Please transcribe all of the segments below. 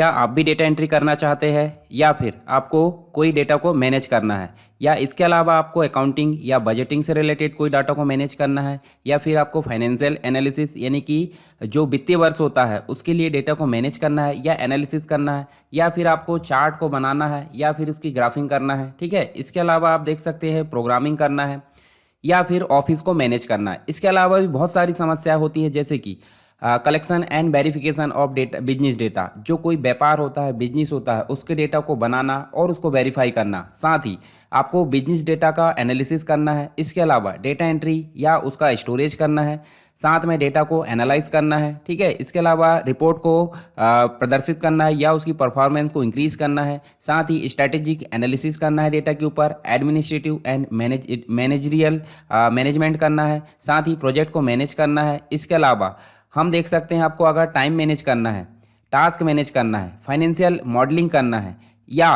क्या आप भी डेटा एंट्री करना चाहते हैं या फिर आपको कोई डेटा को मैनेज करना है या इसके अलावा आपको अकाउंटिंग या बजटिंग से रिलेटेड कोई डाटा को मैनेज करना है या फिर आपको फाइनेंशियल एनालिसिस यानी कि जो वित्तीय वर्ष होता है उसके लिए डेटा को मैनेज करना है या एनालिसिस करना है या फिर आपको चार्ट को बनाना है या फिर उसकी ग्राफिंग करना है। ठीक है, इसके अलावा आप देख सकते हैं प्रोग्रामिंग करना है या फिर ऑफिस को मैनेज करना है। इसके अलावा भी बहुत सारी समस्याएं होती है जैसे कि collection and verification of data, business data, जो कोई व्यापार होता है, बिजनेस होता है, उसके डेटा को बनाना और उसको वेरीफाई करना। साथ ही आपको बिजनेस डेटा का एनालिसिस करना है। इसके अलावा डेटा एंट्री या उसका स्टोरेज करना है, साथ में डेटा को एनालाइज करना है। ठीक है, इसके अलावा रिपोर्ट को प्रदर्शित करना है या उसकी परफॉर्मेंस को इंक्रीज करना है। साथ ही स्ट्रैटेजिक एनालिसिस करना है डेटा के ऊपर, एडमिनिस्ट्रेटिव एंड मैनेजरियल मैनेजमेंट करना है। साथ ही प्रोजेक्ट को मैनेज करना है। इसके अलावा हम देख सकते हैं आपको अगर टाइम मैनेज करना है, टास्क मैनेज करना है, फाइनेंशियल मॉडलिंग करना है या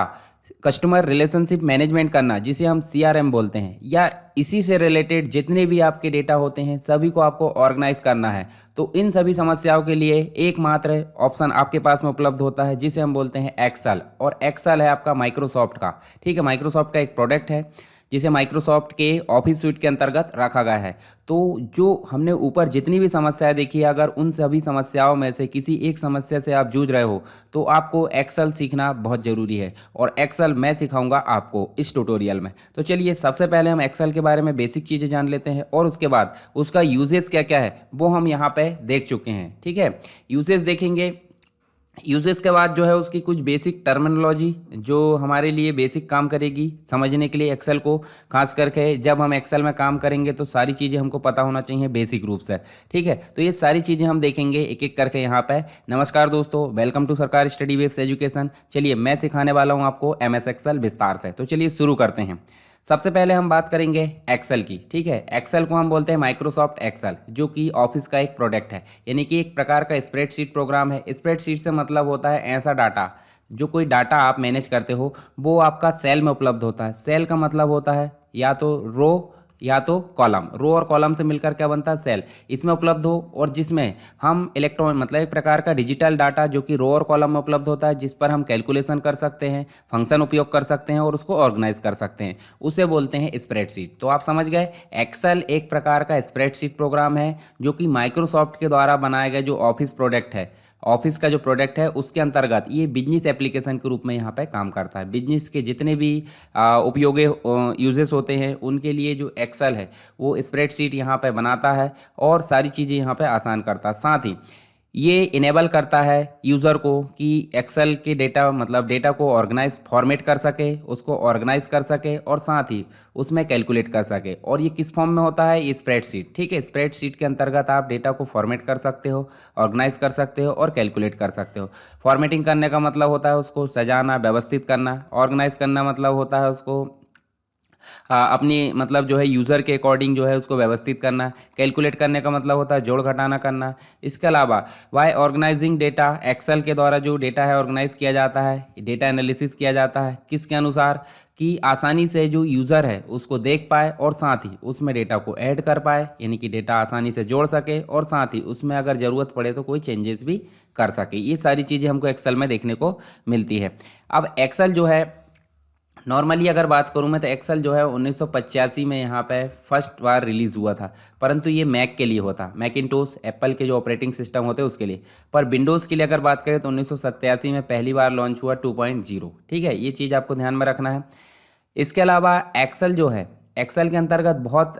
कस्टमर रिलेशनशिप मैनेजमेंट करना जिसे हम CRM बोलते हैं, या इसी से रिलेटेड जितने भी आपके डेटा होते हैं सभी को आपको ऑर्गेनाइज करना है, तो इन सभी समस्याओं के लिए एकमात्र ऑप्शन आपके पास में उपलब्ध होता है जिसे हम बोलते हैं एक्सेल। और एक्सेल है आपका माइक्रोसॉफ्ट का। ठीक है, माइक्रोसॉफ्ट का एक प्रोडक्ट है जिसे माइक्रोसॉफ्ट के ऑफिस सूट के अंतर्गत रखा गया है। तो जो हमने ऊपर जितनी भी समस्याएं देखी है, अगर उन सभी समस्याओं में से किसी एक समस्या से आप जूझ रहे हो तो आपको एक्सेल सीखना बहुत ज़रूरी है और एक्सेल मैं सिखाऊंगा आपको इस ट्यूटोरियल में। तो चलिए सबसे पहले हम एक्सेल के बारे में बेसिक चीज़ें जान लेते हैं और उसके बाद उसका यूजेस क्या क्या है वो हम यहाँ पे देख चुके हैं। ठीक है, यूजेस देखेंगे। यूजेस के बाद जो है उसकी कुछ बेसिक टर्मिनोलॉजी जो हमारे लिए बेसिक काम करेगी समझने के लिए एक्सेल को। खास करके जब हम एक्सेल में काम करेंगे तो सारी चीज़ें हमको पता होना चाहिए बेसिक रूप से। ठीक है, तो ये सारी चीज़ें हम देखेंगे एक एक करके यहाँ पे। नमस्कार दोस्तों, वेलकम टू सरकारी स्टडी वेब्स एजुकेशन। चलिए मैं सिखाने वाला हूँ आपको MS एक्सेल विस्तार से। तो चलिए शुरू करते हैं। सबसे पहले हम बात करेंगे एक्सेल की। ठीक है, एक्सेल को हम बोलते हैं माइक्रोसॉफ्ट एक्सेल, जो कि ऑफिस का एक प्रोडक्ट है, यानी कि एक प्रकार का स्प्रेडशीट प्रोग्राम है। स्प्रेडशीट से मतलब होता है ऐसा डाटा, जो कोई डाटा आप मैनेज करते हो वो आपका सेल में उपलब्ध होता है। सेल का मतलब होता है या तो रो या तो कॉलम। रो और कॉलम से मिलकर क्या बनता है? सेल। इसमें उपलब्ध हो और जिसमें हम इलेक्ट्रॉन मतलब एक प्रकार का डिजिटल डाटा जो कि रो और कॉलम में उपलब्ध होता है, जिस पर हम कैलकुलेशन कर सकते हैं, फंक्शन उपयोग कर सकते हैं और उसको ऑर्गेनाइज कर सकते हैं, उसे बोलते हैं स्प्रेडशीट। तो आप समझ गए, एक्सेल एक प्रकार का स्प्रेडशीट प्रोग्राम है जो कि माइक्रोसॉफ्ट के द्वारा बनाया गया जो ऑफिस प्रोडक्ट है, ऑफिस का जो प्रोडक्ट है उसके अंतर्गत ये बिजनेस एप्लीकेशन के रूप में यहाँ पे काम करता है। बिजनेस के जितने भी उपयोगी यूजेस होते हैं उनके लिए जो एक्सेल है वो स्प्रेडशीट यहाँ पे बनाता है और सारी चीज़ें यहाँ पे आसान करता है। साथ ही ये इनेबल करता है यूज़र को कि एक्सेल के डेटा मतलब डेटा को ऑर्गेनाइज फॉर्मेट कर सके, उसको ऑर्गेनाइज कर सके और साथ ही उसमें कैलकुलेट कर सके। और ये किस फॉर्म में होता है? ये स्प्रेडशीट। ठीक है, स्प्रेडशीट के अंतर्गत आप डेटा को फॉर्मेट कर सकते हो, ऑर्गेनाइज कर सकते हो और कैलकुलेट कर सकते हो। फॉर्मेटिंग करने का मतलब होता है उसको सजाना, व्यवस्थित करना। ऑर्गेनाइज करना मतलब होता है उसको अपनी मतलब जो है यूज़र के अकॉर्डिंग जो है उसको व्यवस्थित करना। कैलकुलेट करने का मतलब होता है जोड़ घटाना करना। इसके अलावा वाई ऑर्गेनाइजिंग डेटा, एक्सेल के द्वारा जो डेटा है ऑर्गेनाइज किया जाता है, डेटा एनालिसिस किया जाता है किसके अनुसार कि आसानी से जो यूज़र है उसको देख पाए और साथ ही उसमें डेटा को ऐड कर पाए, यानी कि डेटा आसानी से जोड़ सके और साथ ही उसमें अगर ज़रूरत पड़े तो कोई चेंजेस भी कर सके। ये सारी चीज़ें हमको एक्सेल में देखने को मिलती है। अब एक्सेल जो है नॉर्मली अगर बात करूं मैं तो एक्सेल जो है 1985 में यहाँ पे फर्स्ट बार रिलीज़ हुआ था, परंतु ये मैक के लिए होता, मैकिंटोश एप्पल के जो ऑपरेटिंग सिस्टम होते हैं उसके लिए। पर विंडोज़ के लिए अगर बात करें तो 1987 में पहली बार लॉन्च हुआ 2.0। ठीक है, ये चीज़ आपको ध्यान में रखना है। इसके अलावा एक्सेल जो है, एक्सेल के अंतर्गत बहुत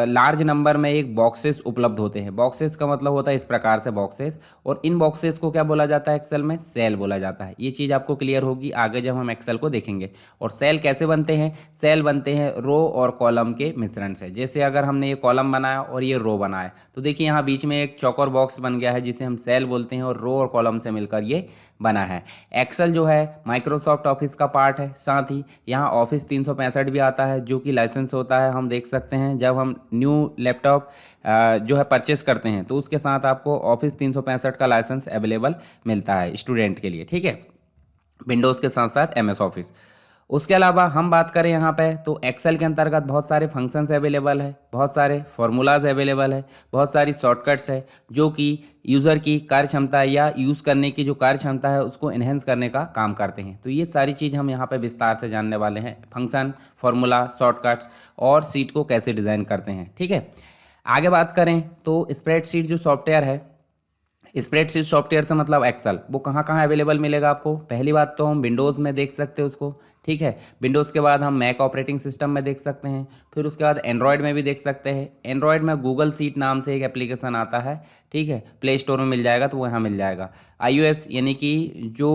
लार्ज नंबर में एक बॉक्सेस उपलब्ध होते हैं। बॉक्सेस का मतलब होता है इस प्रकार से बॉक्सेस, और इन बॉक्सेस को क्या बोला जाता है? एक्सेल में सेल बोला जाता है। ये चीज़ आपको क्लियर होगी आगे जब हम एक्सेल को देखेंगे। और सेल कैसे बनते हैं? सेल बनते हैं रो और कॉलम के मिश्रण से। जैसे अगर हमने ये कॉलम बनाया और ये रो बनाया तो देखिए यहाँ बीच में एक चौकोर बॉक्स बन गया है जिसे हम सेल बोलते हैं, और रो और कॉलम से मिलकर ये बना है। एक्सेल जो है माइक्रोसॉफ्ट ऑफिस का पार्ट है। साथ ही यहाँ ऑफिस 365 भी आता है जो कि लाइसेंस होता है। हम देख सकते हैं जब हम न्यू लैपटॉप जो है परचेस करते हैं तो उसके साथ आपको ऑफिस 365 का लाइसेंस अवेलेबल मिलता है स्टूडेंट के लिए। ठीक है, विंडोज़ के साथ साथ MS ऑफिस। उसके अलावा हम बात करें यहाँ पे तो एक्सेल के अंतर्गत बहुत सारे फंक्शंस अवेलेबल है, बहुत सारे फार्मूलाज अवेलेबल है, बहुत सारी शॉर्टकट्स है जो कि यूज़र की कार्य क्षमता या यूज़ करने की जो कार्य क्षमता है उसको इन्हेंस करने का काम करते हैं। तो ये सारी चीज़ हम यहाँ पे विस्तार से जानने वाले हैं, फंक्शन, फार्मूला, शॉर्टकट्स और सीट को कैसे डिज़ाइन करते हैं। ठीक है, आगे बात करें तो स्प्रेडशीट जो सॉफ्टवेयर है, स्प्रेडशीट सॉफ्टवेयर से मतलब एक्सेल, वो कहाँ कहाँ अवेलेबल मिलेगा आपको। पहली बात तो हम विंडोज़ में देख सकते हैं उसको, ठीक है। विंडोज़ के बाद हम मैक ऑपरेटिंग सिस्टम में देख सकते हैं, फिर उसके बाद एंड्रॉयड में भी देख सकते हैं। एंड्रॉयड में गूगल सीट नाम से एक एप्लीकेशन आता है, ठीक है, प्ले स्टोर में मिल जाएगा तो वहाँ मिल जाएगा। iOS यानी कि जो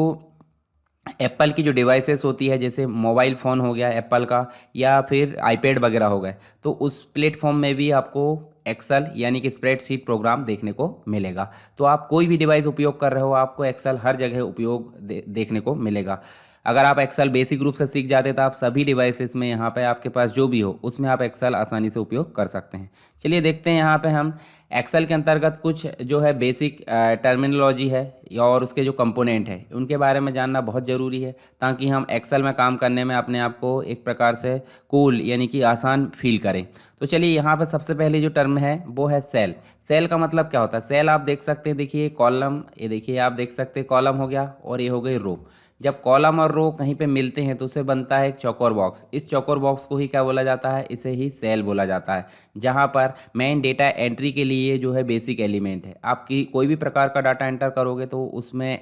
एप्पल की जो डिवाइसेस होती है, जैसे मोबाइल फ़ोन हो गया एप्पल का या फिर आईपैड वगैरह हो गए, तो उस प्लेटफॉर्म में भी आपको एक्सेल यानी कि स्प्रेडशीट प्रोग्राम देखने को मिलेगा। तो आप कोई भी डिवाइस उपयोग कर रहे हो, आपको एक्सेल हर जगह उपयोग देखने को मिलेगा। अगर आप एक्सेल बेसिक रूप से सीख जाते तो आप सभी डिवाइसेस में यहाँ पे आपके पास जो भी हो उसमें आप एक्सेल आसानी से उपयोग कर सकते हैं। चलिए देखते हैं यहाँ पे हम एक्सेल के अंतर्गत कुछ जो है बेसिक टर्मिनोलॉजी है और उसके जो कंपोनेंट है उनके बारे में जानना बहुत ज़रूरी है, ताकि हम एक्सेल में काम करने में अपने आप को एक प्रकार से कूल यानी कि आसान फील करें। तो चलिए यहाँ पर सबसे पहले जो टर्म है वो है सेल। सेल का मतलब क्या होता है? सेल आप देख सकते हैं, देखिए कॉलम, ये देखिए आप देख सकते हैं कॉलम हो गया और ये हो गई रो। जब कॉलम और रो कहीं पे मिलते हैं तो उसे बनता है एक चौकोर बॉक्स। इस चौकोर बॉक्स को ही क्या बोला जाता है? इसे ही सेल बोला जाता है, जहाँ पर मेन डेटा एंट्री के लिए जो है बेसिक एलिमेंट है। आपकी कोई भी प्रकार का डाटा एंटर करोगे तो उसमें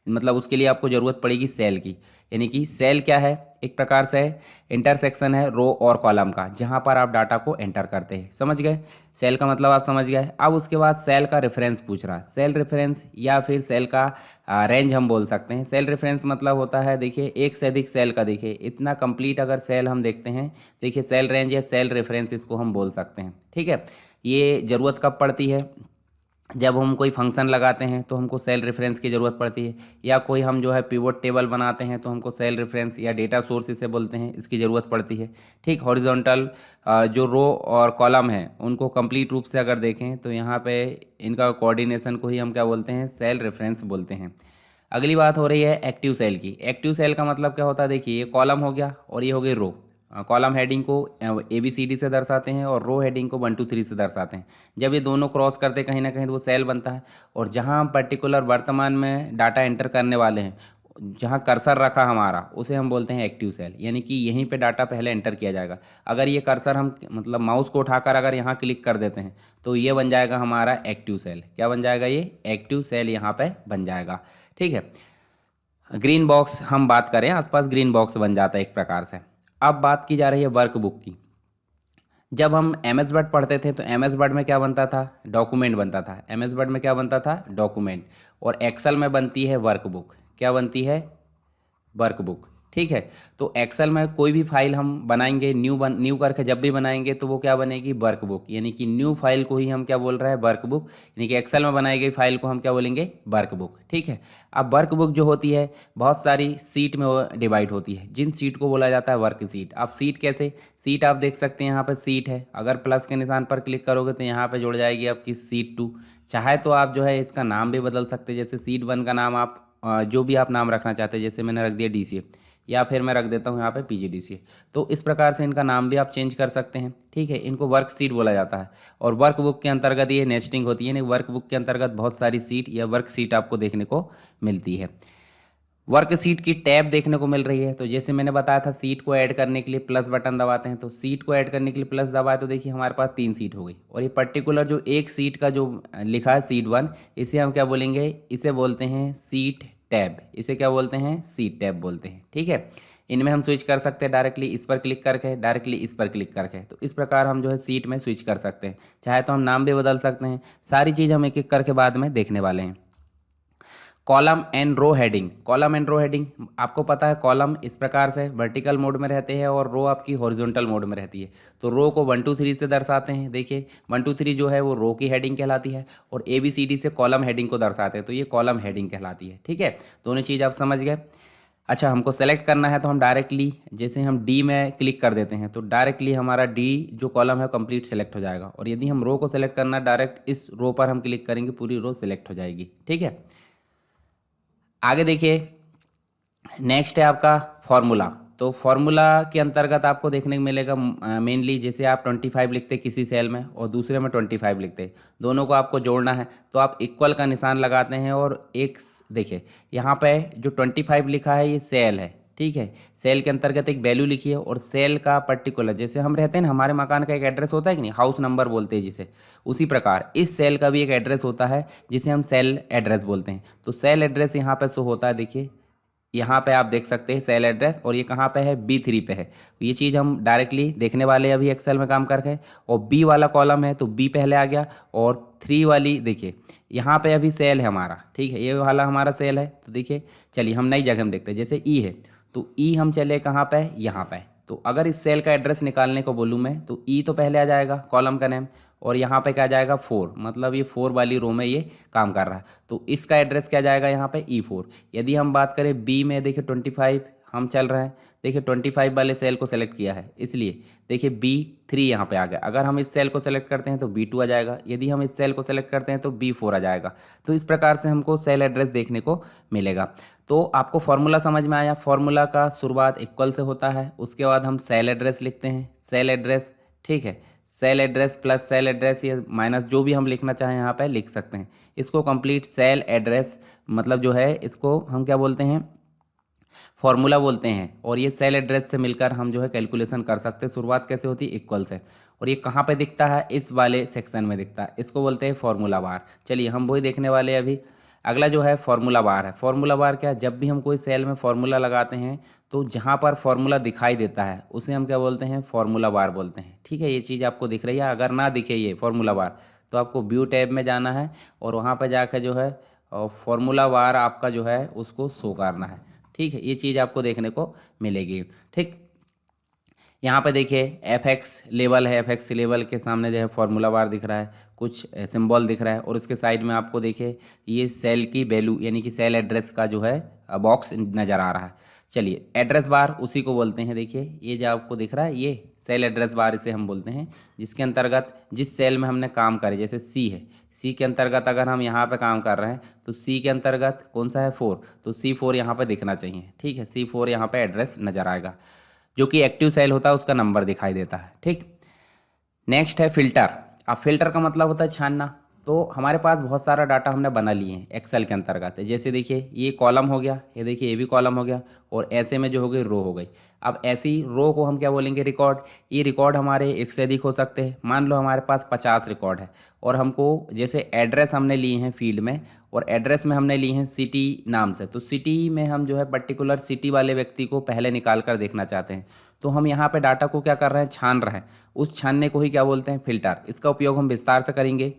मतलब उसके लिए आपको ज़रूरत पड़ेगी सेल की। यानी कि सेल क्या है? एक प्रकार से इंटरसेक्शन है रो और कॉलम का, जहाँ पर आप डाटा को एंटर करते हैं। समझ गए? सेल का मतलब आप समझ गए। अब उसके बाद सेल का रेफरेंस पूछ रहा है। सेल रेफरेंस या फिर सेल का रेंज हम बोल सकते हैं। सेल रेफरेंस मतलब होता है, देखिए एक से अधिक सेल का, देखिए इतना कंप्लीट अगर सेल हम देखते हैं, देखिए सेल रेंज या सेल रेफरेंस इसको हम बोल सकते हैं। ठीक है, ये ज़रूरत कब पड़ती है? जब हम कोई फंक्शन लगाते हैं तो हमको सेल रेफरेंस की ज़रूरत पड़ती है, या कोई हम जो है पिवोट टेबल बनाते हैं तो हमको सेल रेफरेंस या डेटा सोर्स इसे बोलते हैं, इसकी ज़रूरत पड़ती है। ठीक, हॉरिजॉन्टल जो रो और कॉलम है उनको कंप्लीट रूप से अगर देखें तो यहाँ पे इनका कोऑर्डिनेशन को ही हम क्या बोलते हैं? सेल रेफरेंस बोलते हैं। अगली बात हो रही है एक्टिव सेल की। एक्टिव सेल का मतलब क्या होता है? देखिए ये कॉलम हो गया और ये हो गई रो। कॉलम हेडिंग को ABCD से दर्शाते हैं और रो हेडिंग को 1 2 3 से दर्शाते हैं। जब ये दोनों क्रॉस करते कहीं ना कहीं तो वो सेल बनता है। और जहां हम पर्टिकुलर वर्तमान में डाटा एंटर करने वाले हैं, जहां कर्सर रखा हमारा, उसे हम बोलते हैं एक्टिव सेल, यानी कि यहीं पे डाटा पहले एंटर किया जाएगा। अगर ये कर्सर हम मतलब माउस को उठाकर अगर यहाँ क्लिक कर देते हैं तो ये बन जाएगा हमारा एक्टिव सेल। क्या बन जाएगा? ये एक्टिव सेल यहाँ पे बन जाएगा। ठीक है, ग्रीन बॉक्स हम बात करें, आसपास ग्रीन बॉक्स बन जाता है एक प्रकार से। अब बात की जा रही है वर्कबुक की। जब हम MS वर्ड पढ़ते थे तो MS वर्ड में क्या बनता था? डॉक्यूमेंट बनता था। MS वर्ड में क्या बनता था? डॉक्यूमेंट। और एक्सेल में बनती है वर्कबुक। क्या बनती है? वर्कबुक। ठीक है, तो एक्सेल में कोई भी फाइल हम बनाएंगे, न्यू करके जब भी बनाएंगे तो वो क्या बनेगी? वर्कबुक। यानी कि न्यू फाइल को ही हम क्या बोल रहे हैं? वर्कबुक। यानी कि एक्सेल में बनाई गई फाइल को हम क्या बोलेंगे? वर्कबुक। ठीक है, अब वर्कबुक जो होती है बहुत सारी सीट में डिवाइड होती है, जिन सीट को बोला जाता है वर्क सीट। अब सीट कैसे? सीट आप देख सकते हैं यहाँ पर सीट है, अगर प्लस के निशान पर क्लिक करोगे तो यहाँ पर जुड़ जाएगी आपकी सीट 2। चाहे तो आप जो है इसका नाम भी बदल सकते हैं, जैसे सीट 1 का नाम आप जो भी आप नाम रखना चाहते हैं, जैसे मैंने रख दिया DCA, या फिर मैं रख देता हूँ यहाँ पे PGDCA। तो इस प्रकार से इनका नाम भी आप चेंज कर सकते हैं। ठीक है, इनको वर्क सीट बोला जाता है। और वर्कबुक के अंतर्गत ये नेस्टिंग होती है, यानी वर्कबुक के अंतर्गत बहुत सारी सीट या वर्क सीट आपको देखने को मिलती है। वर्क सीट की टैब देखने को मिल रही है। तो जैसे मैंने बताया था, सीट को ऐड करने के लिए प्लस बटन दबाते हैं, तो सीट को ऐड करने के लिए प्लस दबाए तो देखिए हमारे पास 3 सीट हो गई। और ये पर्टिकुलर जो एक सीट का जो लिखा है सीट 1, इसे हम क्या बोलेंगे? इसे बोलते हैं सीट टैब। इसे क्या बोलते हैं? सीट टैब बोलते हैं। ठीक है, इनमें हम स्विच कर सकते हैं डायरेक्टली इस पर क्लिक करके, डायरेक्टली इस पर क्लिक करके। तो इस प्रकार हम जो है सीट में स्विच कर सकते हैं। चाहे तो हम नाम भी बदल सकते हैं। सारी चीज़ हम एक एक करके बाद में देखने वाले हैं। Column and row heading. Column and row heading, आपको पता है कॉलम इस प्रकार से वर्टिकल मोड में रहते हैं और रो आपकी हॉरिजॉन्टल मोड में रहती है। तो रो को 1 2 3 से दर्शाते हैं। देखिए 1 2 3 जो है वो रो की हेडिंग कहलाती है, और ABCD से कॉलम हेडिंग को दर्शाते हैं, तो ये कॉलम हेडिंग कहलाती है। ठीक है, दोनों चीज़ आप समझ गए। अच्छा, हमको सेलेक्ट करना है तो हम डायरेक्टली, जैसे हम D में क्लिक कर देते हैं तो डायरेक्टली हमारा D जो कॉलम है कंप्लीट सेलेक्ट हो जाएगा। और यदि हम रो को सेलेक्ट करना, डायरेक्ट इस रो पर हम क्लिक करेंगे, पूरी रो सेलेक्ट हो जाएगी। ठीक है, आगे देखिए नेक्स्ट है आपका फॉर्मूला। तो फॉर्मूला के अंतर्गत आपको देखने को मिलेगा मेनली, जैसे आप 25 लिखते किसी सेल में और दूसरे में 25 लिखते, दोनों को आपको जोड़ना है तो आप इक्वल का निशान लगाते हैं। और एक देखिए यहाँ पे जो 25 लिखा है ये सेल है, ठीक है। सेल के अंतर्गत एक वैल्यू लिखी है और सेल का पर्टिकुलर, जैसे हम रहते हैं ना, हमारे मकान का एक एड्रेस होता है कि नहीं, हाउस नंबर बोलते हैं जिसे, उसी प्रकार इस सेल का भी एक एड्रेस होता है जिसे हम सेल एड्रेस बोलते हैं। तो सेल एड्रेस यहाँ पे शो होता है, देखिए यहाँ पे आप देख सकते हैं सेल एड्रेस, और ये कहाँ पे है, B3 पे है। ये चीज़ हम डायरेक्टली देखने वाले हैं अभी एक्सेल में काम करके। और B वाला कॉलम है तो B पहले आ गया, और 3 वाली देखिए यहाँ पे अभी सेल है हमारा, ठीक है, ये वाला हमारा सेल है। तो देखिए चलिए हम नई जगह में देखते हैं, जैसे E है तो E हम चले कहाँ पे, यहाँ पे। तो अगर इस सेल का एड्रेस निकालने को बोलूँ मैं तो E तो पहले आ जाएगा कॉलम का नेम, और यहाँ पे क्या आ जाएगा 4, मतलब ये 4 वाली रो में ये काम कर रहा है। तो इसका एड्रेस क्या जाएगा यहाँ पे E4। यदि हम बात करें B में, देखिए 25 हम चल रहे हैं, देखिए 25 वाले सेल को सेलेक्ट किया है, इसलिए देखिए B3 यहाँ पे आ गया। अगर हम इस सेल को सेलेक्ट करते हैं तो B2 आ जाएगा, यदि हम इस सेल को सेलेक्ट करते हैं तो B4 आ जाएगा। तो इस प्रकार से हमको सेल एड्रेस देखने को मिलेगा। तो आपको फॉर्मूला समझ में आया। फॉर्मूला का शुरुआत इक्वल से होता है, उसके बाद हम सेल एड्रेस लिखते हैं, सेल एड्रेस, ठीक है, cell address plus cell address या माइनस जो भी हम लिखना चाहें यहाँ पे लिख सकते हैं। इसको कंप्लीट सेल एड्रेस मतलब जो है इसको हम क्या बोलते हैं, फॉर्मूला बोलते हैं। और ये सेल एड्रेस से मिलकर हम जो है कैलकुलेशन कर सकते हैं। शुरुआत कैसे होती है, इक्वल से। और ये कहाँ पे दिखता है, इस वाले सेक्शन में दिखता है, इसको बोलते हैं फॉर्मूला बार। चलिए हम वही देखने वाले हैं अभी। अगला जो है फॉर्मूला बार है। फॉर्मूला बार क्या है, जब भी हम कोई सेल में फॉर्मूला लगाते हैं तो जहाँ पर फॉर्मूला दिखाई देता है उसे हम क्या बोलते हैं, फॉर्मूला बार बोलते हैं, ठीक है। ये चीज़ आपको दिख रही है। अगर ना दिखे ये फॉर्मूला बार तो आपको व्यू टैब में जाना है और वहाँ पर जाकर जो है फॉर्मूला बार आपका जो है उसको शो करना है, ठीक है। ये चीज़ आपको देखने को मिलेगी, ठीक। यहाँ पे देखिए FX लेवल है, FX लेवल के सामने जो है फॉर्मूला बार दिख रहा है, कुछ सिंबल दिख रहा है, और उसके साइड में आपको देखिए ये सेल की वैल्यू यानी कि सेल एड्रेस का जो है बॉक्स नज़र आ रहा है। चलिए एड्रेस बार उसी को बोलते हैं। देखिए ये जो आपको दिख रहा है ये सेल एड्रेस बार इसे हम बोलते हैं, जिसके अंतर्गत जिस सेल में हमने काम करे, जैसे C है, C के अंतर्गत अगर हम यहाँ पे काम कर रहे हैं तो C के अंतर्गत कौन सा है 4, तो C4 यहाँ पे दिखना चाहिए, ठीक है। C4 यहाँ पे एड्रेस नज़र आएगा, जो कि एक्टिव सेल होता है उसका नंबर दिखाई देता है, ठीक। नेक्स्ट है फिल्टर। अब फिल्टर का मतलब होता है छानना। तो हमारे पास बहुत सारा डाटा हमने बना लिए हैं एक्सेल के अंतर्गत। जैसे देखिए ये कॉलम हो गया, ये देखिए ये भी कॉलम हो गया, और ऐसे में जो हो गई रो हो गई। अब ऐसी रो को हम क्या बोलेंगे, रिकॉर्ड। ये रिकॉर्ड हमारे एक से अधिक हो सकते हैं। मान लो हमारे पास 50 रिकॉर्ड है, और हमको जैसे एड्रेस हमने लिए हैं फील्ड में, और एड्रेस में हमने ली हैं सिटी नाम से, तो सिटी में हम जो है पर्टिकुलर सिटी वाले व्यक्ति को पहले निकाल कर देखना चाहते हैं। तो हम यहाँ पे डाटा को क्या कर रहे हैं, छान रहे हैं। उस छानने को ही क्या बोलते हैं, फिल्टर। इसका उपयोग हम विस्तार से करेंगे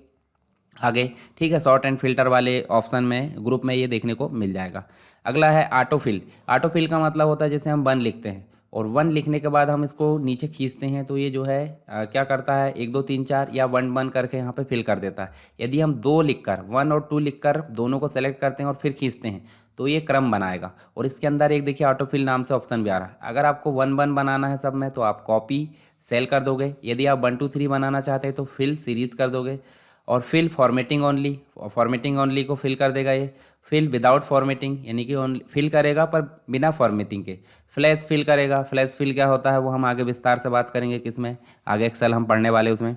आगे, ठीक है। शॉर्ट एंड फिल्टर वाले ऑप्शन में ग्रुप में ये देखने को मिल जाएगा। अगला है ऑटोफिल। ऑटोफिल का मतलब होता है जैसे हम 1 लिखते हैं और 1 लिखने के बाद हम इसको नीचे खींचते हैं, तो ये जो है क्या करता है, 1 2 3 4 या 1 1 करके यहाँ पे फिल कर देता है। यदि हम 2 लिखकर 1 और 2 लिखकर दोनों को सेलेक्ट करते हैं और फिर खींचते हैं तो ये क्रम बनाएगा। और इसके अंदर एक देखिए ऑटोफिल नाम से ऑप्शन भी आ रहा है। अगर आपको 1 1 बनाना है सब में तो आप कॉपी सेल कर दोगे। यदि आप 1 2 3 बनाना चाहते हैं तो फिल सीरीज कर दोगे। और fill formatting only, formatting only को फिल कर देगा। ये फिल विदाउट फॉर्मेटिंग यानी कि ओनली फिल करेगा पर बिना फॉर्मेटिंग के। फ्लैश फिल करेगा। फ्लैश फिल क्या होता है वो हम आगे विस्तार से बात करेंगे, किसमें आगे एक्सेल हम पढ़ने वाले उसमें।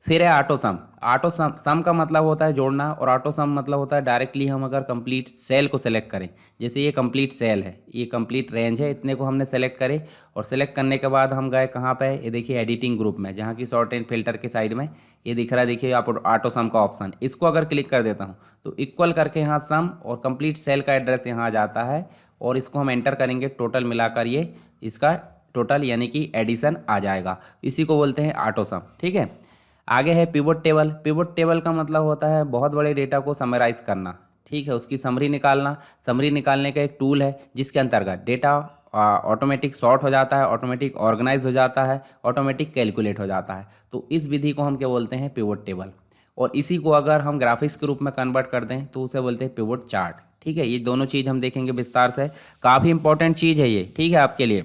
फिर है ऑटो सम। ऑटो सम का मतलब होता है जोड़ना, और ऑटो सम मतलब होता है डायरेक्टली हम अगर कंप्लीट सेल को सेलेक्ट करें। जैसे ये कंप्लीट सेल है, ये कंप्लीट रेंज है, इतने को हमने सेलेक्ट करे और सेलेक्ट करने के बाद हम गए कहाँ पे, ये देखिए एडिटिंग ग्रुप में, जहाँ की शॉर्ट एंड फिल्टर के साइड में ये दिख रहा है, देखिए आप ऑटो सम का ऑप्शन। इसको अगर क्लिक कर देता हूँ तो इक्वल करके यहाँ सम और कंप्लीट सेल का एड्रेस यहाँ आ जाता है, और इसको हम एंटर करेंगे, टोटल मिलाकर ये इसका टोटल यानी कि एडिशन आ जाएगा। इसी को बोलते हैं ऑटो सम, ठीक है। आगे है पिवोट टेबल। पिवोट टेबल का मतलब होता है बहुत बड़े डेटा को समराइज़ करना, ठीक है, उसकी समरी निकालना। समरी निकालने का एक टूल है जिसके अंतर्गत डेटा ऑटोमेटिक सॉर्ट हो जाता है, ऑटोमेटिक ऑर्गेनाइज हो जाता है, ऑटोमेटिक कैलकुलेट हो जाता है। तो इस विधि को हम क्या बोलते हैं, पिवोट टेबल। और इसी को अगर हम ग्राफिक्स के रूप में कन्वर्ट कर दें तो उसे बोलते हैं पिवोट चार्ट, ठीक है। ये दोनों चीज़ हम देखेंगे विस्तार से। काफ़ी इंपॉर्टेंट चीज़ है ये, ठीक है, आपके लिए।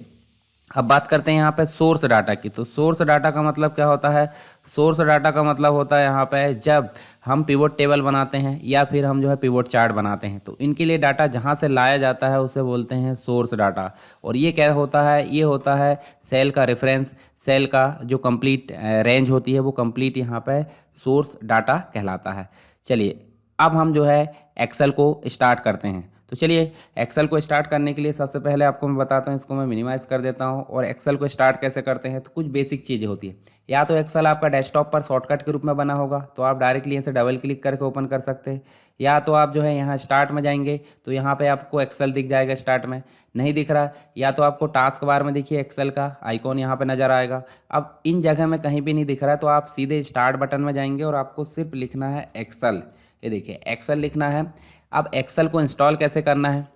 अब बात करते हैं यहाँ पे सोर्स डाटा की। तो सोर्स डाटा का मतलब क्या होता है? सोर्स डाटा का मतलब होता है यहाँ पे जब हम पिवोट टेबल बनाते हैं या फिर हम जो है पिवोट चार्ट बनाते हैं, तो इनके लिए डाटा जहाँ से लाया जाता है उसे बोलते हैं सोर्स डाटा। और ये क्या होता है? ये होता है सेल का रेफरेंस, सेल का जो कंप्लीट रेंज होती है वो कंप्लीट यहाँ पे सोर्स डाटा कहलाता है। चलिए अब हम जो है एक्सेल को स्टार्ट करते हैं। तो चलिए एक्सेल को स्टार्ट करने के लिए सबसे पहले आपको मैं बताता हूँ, इसको मैं मिनिमाइज़ कर देता हूँ। और एक्सेल को स्टार्ट कैसे करते हैं, तो कुछ बेसिक चीज़ें होती है। या तो एक्सेल आपका डेस्कटॉप पर शॉर्टकट के रूप में बना होगा, तो आप डायरेक्टली ऐसे डबल क्लिक करके ओपन कर सकते हैं। या तो आप जो है यहाँ स्टार्ट में जाएंगे तो यहाँ पे आपको एक्सेल दिख जाएगा, स्टार्ट में नहीं दिख रहा, या तो आपको टास्क बार में देखिए एक्सेल का आइकॉन यहाँ पे नज़र आएगा। अब इन जगह में कहीं भी नहीं दिख रहा है तो आप सीधे स्टार्ट बटन में जाएंगे और आपको सिर्फ लिखना है एक्सेल। ये देखिए एक्सेल लिखना है। अब एक्सेल को इंस्टॉल कैसे करना है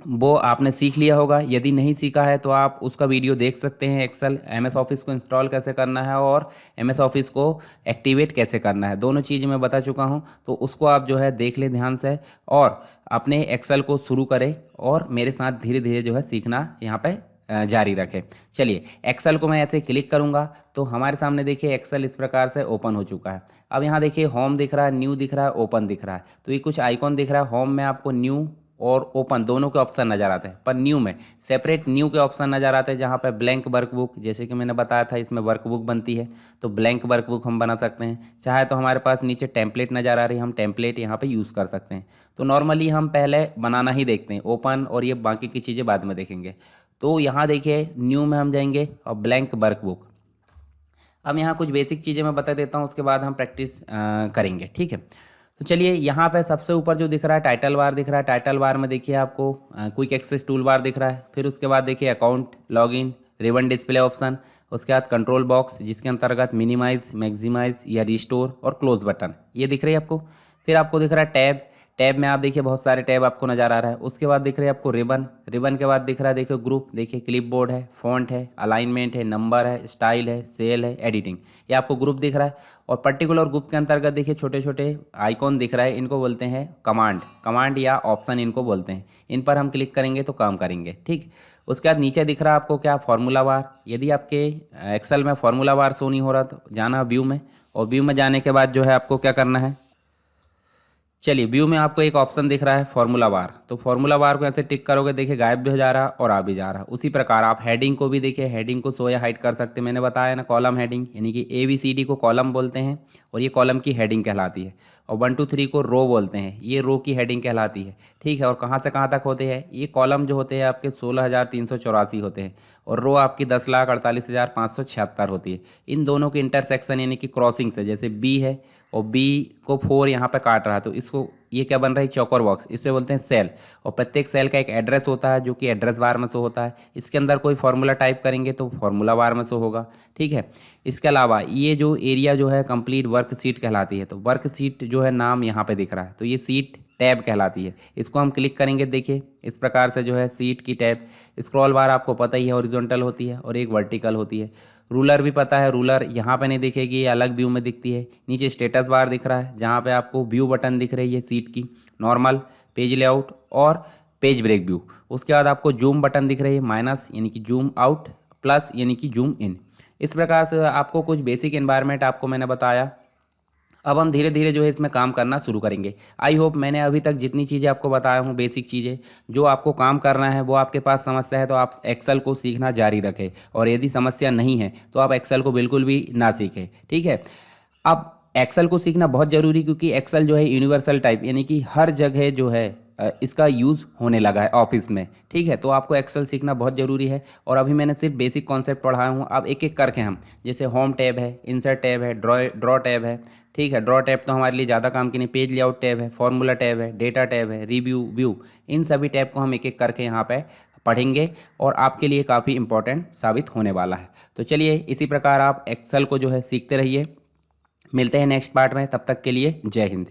वो आपने सीख लिया होगा। यदि नहीं सीखा है तो आप उसका वीडियो देख सकते हैं। एक्सेल एमएस ऑफिस को इंस्टॉल कैसे करना है और एमएस ऑफिस को एक्टिवेट कैसे करना है, दोनों चीज़ मैं बता चुका हूं। तो उसको आप जो है देख लें ध्यान से और अपने एक्सेल को शुरू करें और मेरे साथ धीरे धीरे जो है सीखना यहाँ पे जारी रखें। चलिए एक्सेल को मैं ऐसे क्लिक करूंगा तो हमारे सामने देखिए एक्सेल इस प्रकार से ओपन हो चुका है। अब यहाँ देखिए होम दिख रहा है, न्यू दिख रहा है, ओपन दिख रहा है। तो ये कुछ आइकॉन दिख रहा है। होम में आपको न्यू और ओपन दोनों के ऑप्शन नज़र आते हैं, पर न्यू में सेपरेट न्यू के ऑप्शन नज़र आते हैं जहाँ पे ब्लैंक वर्कबुक, जैसे कि मैंने बताया था इसमें वर्कबुक बनती है, तो ब्लैंक वर्कबुक हम बना सकते हैं। चाहे तो हमारे पास नीचे टेम्पलेट नज़र आ रही है, हम टेम्पलेट यहाँ पे यूज़ कर सकते हैं। तो नॉर्मली हम पहले बनाना ही देखते हैं, ओपन और ये बाकी की चीज़ें बाद में देखेंगे। तो यहाँ देखिए न्यू में हम जाएंगे और ब्लैंक वर्कबुक। अब यहाँ कुछ बेसिक चीज़ें मैं बता देता हूँ, उसके बाद हम प्रैक्टिस करेंगे, ठीक है। तो चलिए यहाँ पे सबसे ऊपर जो दिख रहा है टाइटल बार दिख रहा है। टाइटल बार में देखिए आपको क्विक एक्सेस टूल बार दिख रहा है। फिर उसके बाद देखिए account, login, ribbon display option, उसके बाद कंट्रोल बॉक्स जिसके अंतर्गत मिनिमाइज, मैक्सिमाइज या रिस्टोर और क्लोज बटन ये दिख रही है आपको। फिर आपको दिख रहा है टैब। टैब में आप देखिए बहुत सारे टैब आपको नज़र आ रहा है। उसके बाद दिख रहे हैं आपको रिबन। रिबन के बाद दिख रहा है देखिए ग्रुप, देखिए क्लिपबोर्ड है, फॉन्ट है, अलाइनमेंट है, नंबर है, स्टाइल है, सेल है, एडिटिंग, ये आपको ग्रुप दिख रहा है। और पर्टिकुलर ग्रुप के अंतर्गत देखिए छोटे छोटे आइकॉन दिख रहा है, इनको बोलते हैं कमांड। कमांड या ऑप्शन इनको बोलते हैं। इन पर हम क्लिक करेंगे तो काम करेंगे, ठीक। उसके बाद नीचे दिख रहा है आपको क्या, फार्मूला बार। यदि आपके एक्सेल में फार्मूला बार शो नहीं हो रहा तो जाना व्यू में, और व्यू में जाने के बाद जो है आपको क्या करना है, चलिए व्यू में आपको एक ऑप्शन दिख रहा है फार्मूला बार। तो फार्मूला बार को ऐसे टिक करोगे देखिए गायब भी हो जा रहा है और आ भी जा रहा है। उसी प्रकार आप हेडिंग को भी देखिए, हेडिंग को शो या हाइड कर सकते हैं। मैंने बताया ना कॉलम हेडिंग, यानी कि ABCD को कॉलम बोलते हैं और ये कॉलम की हेडिंग कहलाती है। और 1 2 3 को रो बोलते हैं, ये रो की हेडिंग कहलाती है, ठीक है। और कहाँ से कहाँ तक होते हैं ये कॉलम जो होते हैं आपके 16,384 होते हैं और रो आपकी 10,48,576 होती है। इन दोनों के इंटरसेक्शन यानी कि क्रॉसिंग से, जैसे बी है और बी को 4 यहाँ पे काट रहा है तो इसको ये क्या बन रहा है, चौकोर बॉक्स, इसे बोलते हैं सेल। और प्रत्येक सेल का एक एड्रेस होता है जो कि एड्रेस बार में शो होता है। इसके अंदर कोई फार्मूला टाइप करेंगे तो फार्मूला बार में शो होगा, ठीक है। इसके अलावा ये जो एरिया जो है कंप्लीट वर्कशीट कहलाती है। तो वर्कशीट जो है नाम यहाँ पे दिख रहा है, तो ये सीट टैब कहलाती है। इसको हम क्लिक करेंगे देखिए इस प्रकार से जो है सीट की टैब। स्क्रॉल बार आपको पता ही है हॉरिजॉन्टल होती है और एक वर्टिकल होती है। रूलर भी पता है, रूलर यहाँ पे नहीं दिखेगी, ये अलग व्यू में दिखती है। नीचे स्टेटस बार दिख रहा है जहाँ पे आपको व्यू बटन दिख रही है सीट की, नॉर्मल, पेज लेआउट और पेज ब्रेक व्यू। उसके बाद आपको जूम बटन दिख रही है, माइनस यानी कि जूम आउट, प्लस यानी कि जूम इन। इस प्रकार से आपको कुछ बेसिक एनवायरनमेंट आपको मैंने बताया। अब हम धीरे धीरे जो है इसमें काम करना शुरू करेंगे। आई होप मैंने अभी तक जितनी चीज़ें आपको बताया हूँ, बेसिक चीज़ें जो आपको काम करना है, वो आपके पास समस्या है तो आप एक्सेल को सीखना जारी रखें। और यदि समस्या नहीं है तो आप एक्सेल को बिल्कुल भी ना सीखें, ठीक है। अब एक्सेल को सीखना बहुत ज़रूरी, क्योंकि एक्सेल जो है यूनिवर्सल टाइप यानी कि हर जगह जो है इसका यूज़ होने लगा है ऑफिस में, ठीक है। तो आपको एक्सेल सीखना बहुत ज़रूरी है। और अभी मैंने सिर्फ बेसिक कॉन्सेप्ट पढ़ाया हूँ, अब एक एक करके हम, जैसे होम टैब है, इंसर्ट टैब है, ड्रॉ टैब है, ठीक है। ड्रॉ टैब तो हमारे लिए ज़्यादा काम की नहीं, पेज लेआउट टैब है, फार्मूला टैब है, डेटा टैब है, रिव्यू, व्यू, इन सभी टैब को हम एक एक करके यहाँ पे पढ़ेंगे और आपके लिए काफ़ी इंपॉर्टेंट साबित होने वाला है। तो चलिए इसी प्रकार आप एक्सेल को जो है सीखते रहिए। मिलते हैं नेक्स्ट पार्ट में, तब तक के लिए जय हिंद।